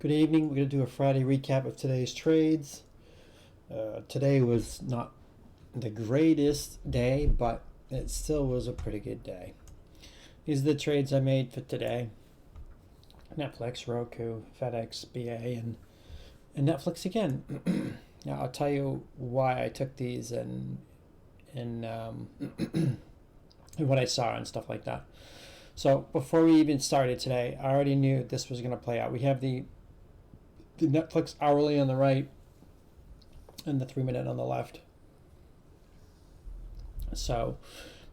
Good evening. We're going to do a Friday recap of today's trades. Today was not the greatest day, but it still was a pretty good day. These are the trades I made for today. NFLX, Roku, FDX, BA, and Netflix again. Now I'll tell you why I took these and what I saw and stuff like that. So before we even started today, I already knew this was going to play out. We have the Netflix hourly on the right and the 3-minute on the left. So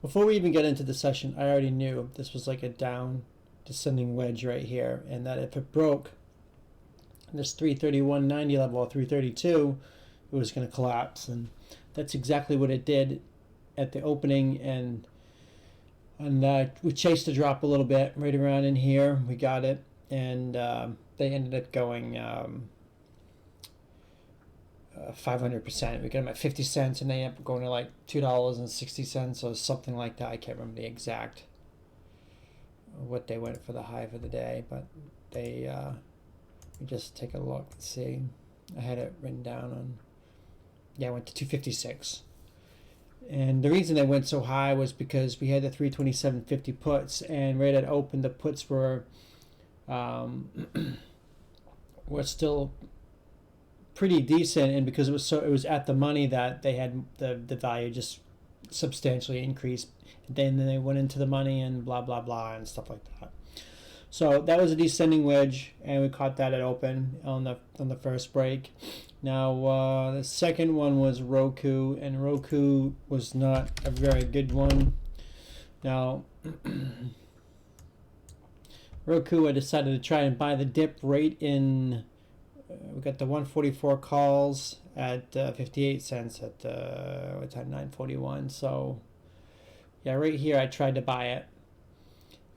before we even get into the session, I already knew this was like a down descending wedge right here, and that if it broke this 331.90 level or 332, it was going to collapse. And that's exactly what it did at the opening, and we chased the drop a little bit right around in here. We got it, and they ended up going 500%. We got them at 50 cents, and they ended up going to like $2.60 or something like that. I can't remember the exact what they went for the high for the day, but they we just take a look and see. I had it written down on, I went to 256. And the reason they went so high was because we had the 327.50 puts, and right at open the puts were still pretty decent, and because it was at the money that they had the value just substantially increased. And then they went into the money and blah blah blah and stuff like that. So that was a descending wedge, and we caught that at open on the first break. Now the second one was Roku, and Roku was not a very good one. Now Roku, I decided to try and buy the dip right in. We got the 144 calls at 58 cents at what's that, 941. So yeah, right here I tried to buy it,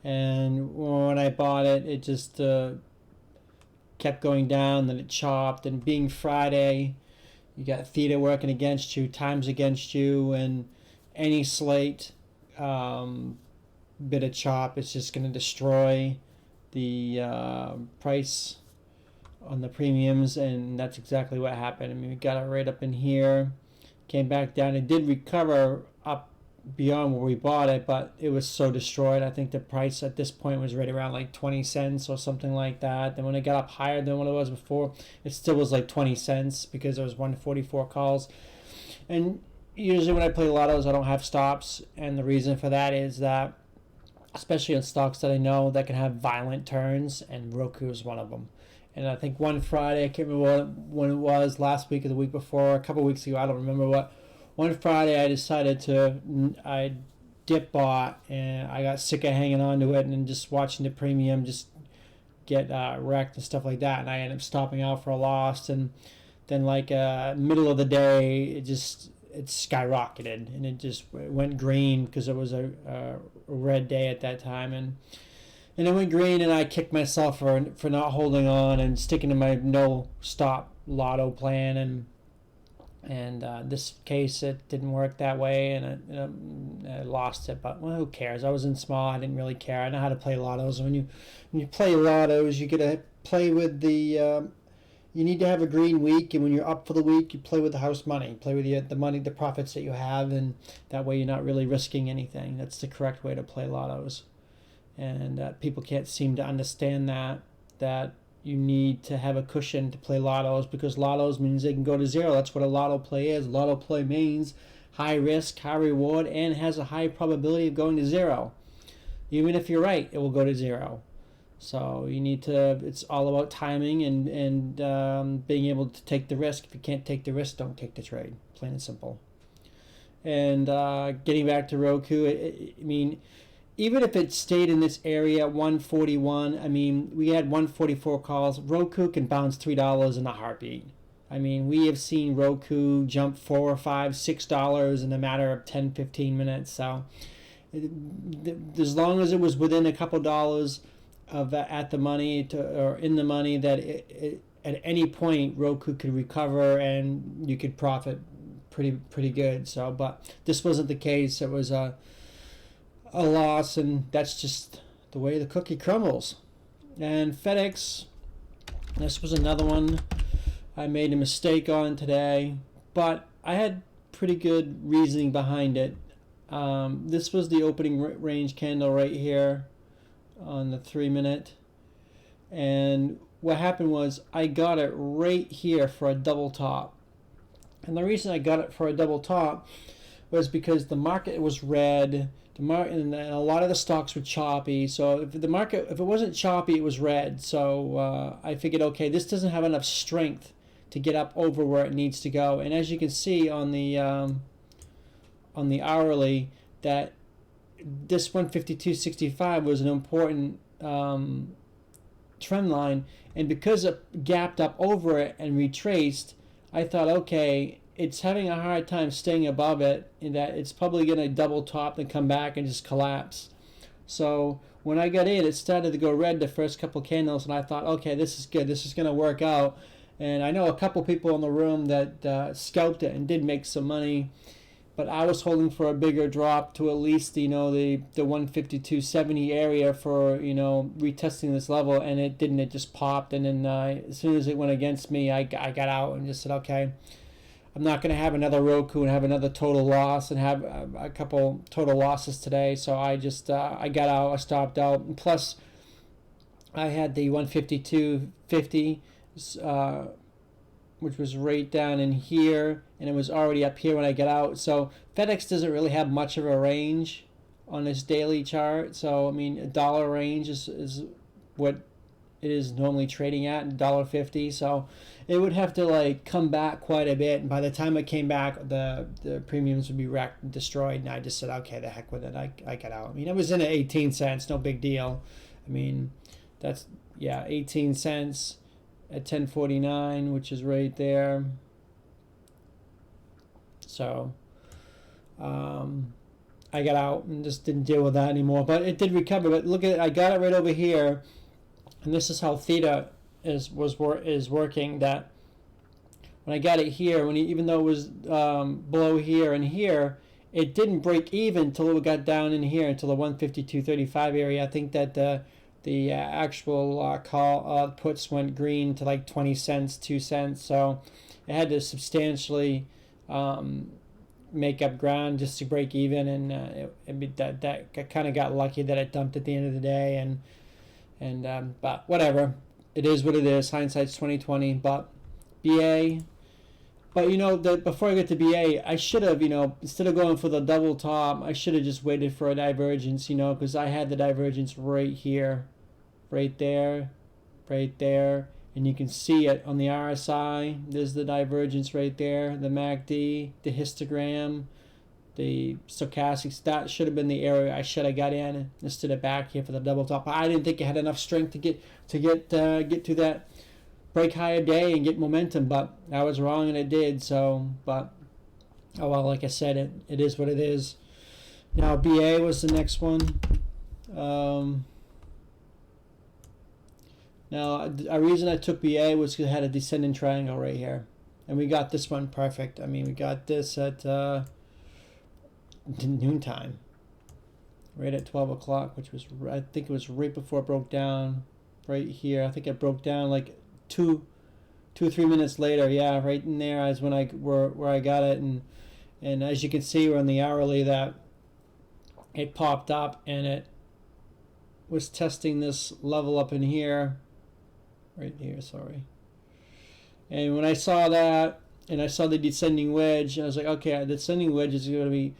and when I bought it, it just kept going down. Then it chopped, and being Friday, you got theta working against you, times against you, and any slight bit of chop is just going to destroy the price on the premiums, and that's exactly what happened. I mean, we got it right up in here, came back down. It did recover up beyond where we bought it, but it was so destroyed. I think the price at this point was right around like 20 cents or something like that. Then when it got up higher than what it was before, it still was like 20 cents because there was 144 calls. And usually when I play lottos, I don't have stops, and the reason for that is that, especially on stocks that I know that can have violent turns, and Roku is one of them. And I think one Friday, I can't remember when it was, last week or the week before, a couple weeks ago, I don't remember what. One Friday I decided I dip bought, and I got sick of hanging on to it and just watching the premium just get wrecked and stuff like that. And I ended up stopping out for a loss. And then like middle of the day, it skyrocketed, and it just went green because it was a red day at that time. And it went green, and I kicked myself for not holding on and sticking to my no stop lotto plan. And this case, it didn't work that way, and I lost it. But well, who cares? I was in small. I didn't really care. I know how to play lottos. When you play lottos, you gotta play with the. You need to have a green week, and when you're up for the week, you play with the house money. Play with the money, the profits that you have, and that way you're not really risking anything. That's the correct way to play lottos. And people can't seem to understand that you need to have a cushion to play lottos, because lottos means they can go to zero. That's what a lotto play is. Lotto play means high risk, high reward, and has a high probability of going to zero. Even if you're right, it will go to zero. So you need to, it's all about timing and being able to take the risk. If you can't take the risk, don't take the trade. Plain and simple. And getting back to Roku, I mean, even if it stayed in this area, 141, I mean, we had 144 calls. Roku can bounce $3 in a heartbeat. I mean, we have seen Roku jump $4 or $5, $6 in a matter of 10, 15 minutes. So as long as it was within a couple dollars of at the money or in the money, that at any point Roku could recover and you could profit pretty good. So, but this wasn't the case. It was a loss, and that's just the way the cookie crumbles. And FedEx, This was another one I made a mistake on today, but I had pretty good reasoning behind it. This was the opening range candle right here on the 3 minute, and what happened was I got it right here for a double top. And the reason I got it for a double top was because the market was red. The market and a lot of the stocks were choppy. So if it wasn't choppy, it was red. So I figured, okay, this doesn't have enough strength to get up over where it needs to go. And as you can see on the hourly, that this 152.65 was an important trend line, and because it gapped up over it and retraced, I thought, okay, it's having a hard time staying above it, in that it's probably going to double top and come back and just collapse. So when I got in, it started to go red the first couple candles, and I thought, okay, this is good, this is going to work out. And I know a couple people in the room that scalped it and did make some money, but I was holding for a bigger drop to at least, the 152.70 area for, retesting this level, and it didn't. It just popped, and then as soon as it went against me, I got out and just said, okay, I'm not going to have another Roku and have another total loss and have a couple total losses today. So I just I got out, I stopped out, and plus I had the 152.50. Which was right down in here, and it was already up here when I got out. So FedEx doesn't really have much of a range on this daily chart. So I mean, a dollar range is what it is normally trading at, $1.50. So it would have to come back quite a bit, and by the time it came back, the premiums would be wrecked and destroyed. And I just said, okay, the heck with it. I got out. I mean, it was in at 18 cents, no big deal. I mean, that's 18 cents. At 10.49, which is right there. So I got out and just didn't deal with that anymore. But it did recover. But look at it, I got it right over here, and this is how theta is working. That when I got it here, even though it was below here and here, it didn't break even until it got down in here until the 152.35 area. I think that the actual call puts went green to 20 cents, 2 cents. So it had to substantially make up ground just to break even, and that kind of got lucky that it dumped at the end of the day, and but whatever, it is what it is. Hindsight's 2020. But BA. But before I get to BA, I should have, instead of going for the double top, I should have just waited for a divergence, because I had the divergence right here, right there, and you can see it on the RSI. There's the divergence right there, the MACD, the histogram, the stochastics. That should have been the area I should have got in instead of back here for the double top. I didn't think it had enough strength to get to that break higher day and get momentum, but I was wrong and it did. So, but oh well, like I said, it is what it is. Now BA was the next one. Now a reason I took BA was because it had a descending triangle right here, and we got this one perfect. I mean, we got this at noontime, right at 12 o'clock, which was, I think it was right before it broke down, right here. I think it broke down 2 or 3 minutes later. Yeah, right in there is when where I got it, and as you can see, we're on the hourly, that it popped up and it was testing this level up in here, right here, sorry. And when I saw that, and I saw the descending wedge, I was like, okay, the descending wedge is going to be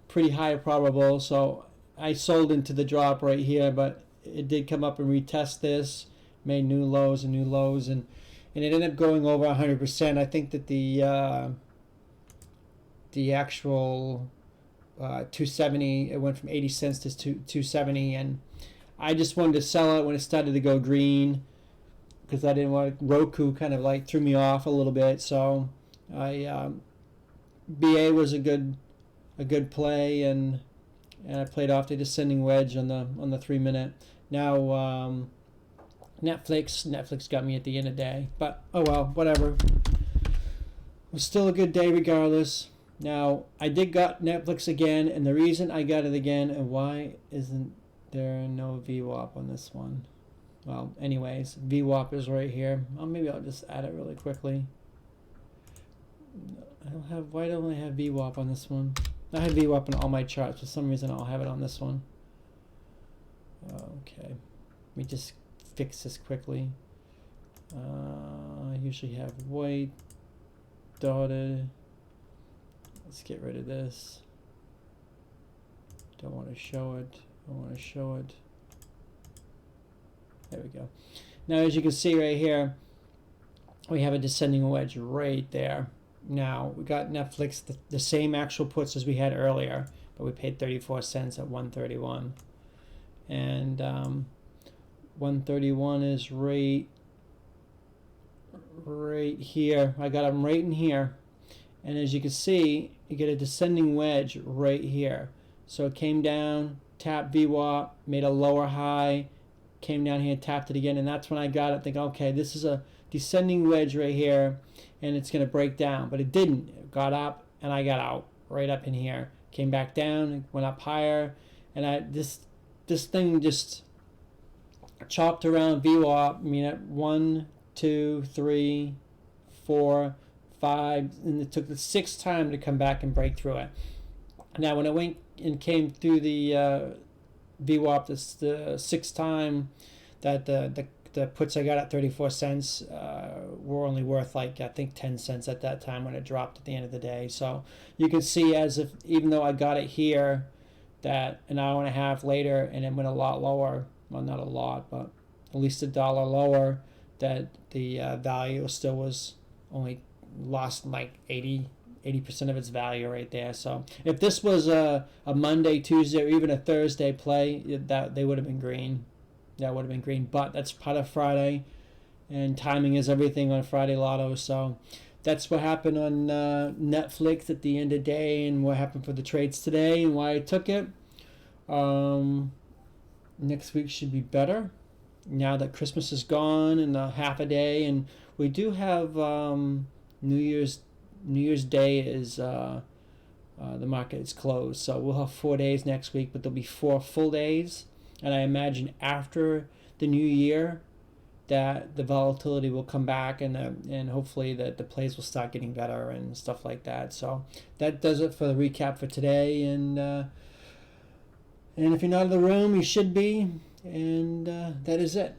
pretty high probable, so I sold into the drop right here, but it did come up and retest this, made new lows, and it ended up going over 100%. I think that the actual 270, it went from 80 cents to 270, and I just wanted to sell it when it started to go green, because I didn't want Roku kind of threw me off a little bit. So I BA was a good play, and I played off the descending wedge on the 3 minute. Now Netflix got me at the end of the day, but oh well, whatever. It was still a good day regardless. Now I did got Netflix again, and the reason I got it again, and why isn't there no VWAP on this one? Well, anyways, VWAP is right here. Maybe I'll just add it really quickly. Why don't I have VWAP on this one? I have VWAP in all my charts. For some reason, I'll have it on this one. Okay, let me just fix this quickly. I usually have white, dotted. Let's get rid of this. Don't want to show it. Don't want to show it. There we go. Now, as you can see right here, we have a descending wedge right there. Now, we got Netflix, the same actual puts as we had earlier, but we paid 34 cents at 131. And 131 is right here. I got them right in here. And as you can see, you get a descending wedge right here. So it came down, tapped VWAP, made a lower high, came down here, tapped it again, and that's when I got it, thinking, okay, this is a descending wedge right here, and it's going to break down. But it didn't. It got up, and I got out right up in here. Came back down, went up higher, and this thing just chopped around VWAP. I mean, at 1, 2, 3, 4, 5, and it took the 6th time to come back and break through it. Now, when it went and came through the VWAP, this the 6th time that the puts I got at 34 cents were only worth, like, I think 10 cents at that time when it dropped at the end of the day. So you can see, as if even though I got it here, that an hour and a half later, and it went a lot lower, well, not a lot, but at least $1 lower, that the value still was only lost like 80% of its value right there. So if this was a Monday, Tuesday, or even a Thursday play, that they would have been green. That would have been green. But that's part of Friday, and timing is everything on Friday Lotto. So that's what happened on Netflix at the end of the day, and what happened for the trades today, and why I took it. Next week should be better now that Christmas is gone and half a day, and we do have New Year's Day is the market is closed, so we'll have 4 days next week, but there'll be 4 full days, and I imagine after the new year that the volatility will come back, and hopefully that the plays will start getting better and stuff like that. So that does it for the recap for today, and if you're not in the room, you should be, and that is it.